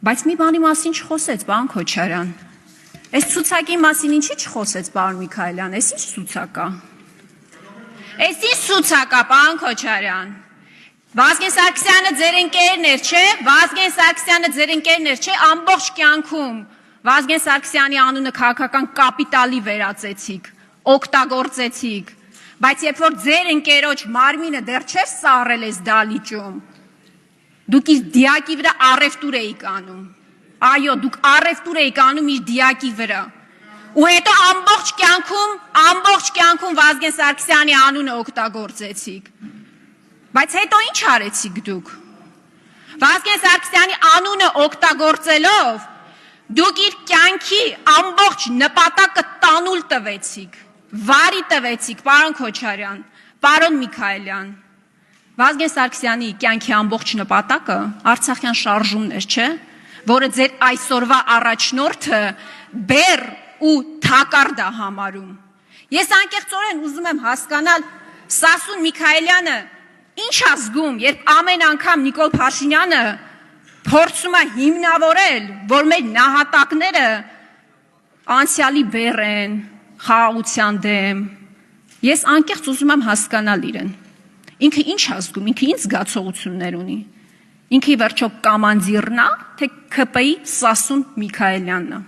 Բայց մի բանի մասին չխոսեց, պարոն Քոչարյան։ Այս ցուցակի մասին ինչի չխոսեց, պարոն Միքայելյան, այս ինչ ցուցակ է։ Այս ինչ ցուցակ է, պարոն Քոչարյան։ Վազգեն Սարգսյանը ձեր ընկերն էր, չէ՞։ Վազգեն Սարգսյանը ձեր ընկերն էր, չէ՞։ Ամբողջ կյանքում Վազգեն Սարգսյանի անունը քաղաքական կապիտալի վերածեցիք, օգտագործեցիք, բայց երբ որ ձեր ընկերոջ մարմինը դեռ չէր սառել այս դալիճում, դուք իր դիակի վրա առևտուր էիք անում։ Այո, դուք առևտուր էիք անում իր դիակի վրա։ Ու հետո ամբողջ կյանքում Վազգեն Սարգսյանի անունը օգտագործեցիք։ Բայց հետո ինչ արեցիք դուք։ Վազգեն Սարգսյանի անունը օգտագործելով դուք իր կյանքի ամբողջ նպատակը տանուլ տվեցիք, վարի տվեցիք, պարոն Քոչարյան, պարոն Միքայելյան։ Վազգեն Սարգսյանի կյանքի ամբողջ նպատակը Արցախյան շարժումն էր, չէ՞, որը ձեր այսօրվա առաջնորդը բեռ ու թակարդ է համարում։ Ես անկեղծորեն ուզում եմ հասկանալ Սասուն Միքայելյանը ինչ է զգում, երբ ամեն անգամ Նիկոլ Փաշինյանը փորձում է հիմնավորել, որ մեր նահատակները անցյալի բեռ են, խաղաղության դեմ։ Ես անկեղծ ուզում եմ հասկանալ իրեն։ Ինքը ինչ է զգում, ինքը ինչ զգացողություններ ունի։ Ինքը ի վերջո կամանդիրն է, թե ԿՊ-ի Սասուն Միքայելյանն է։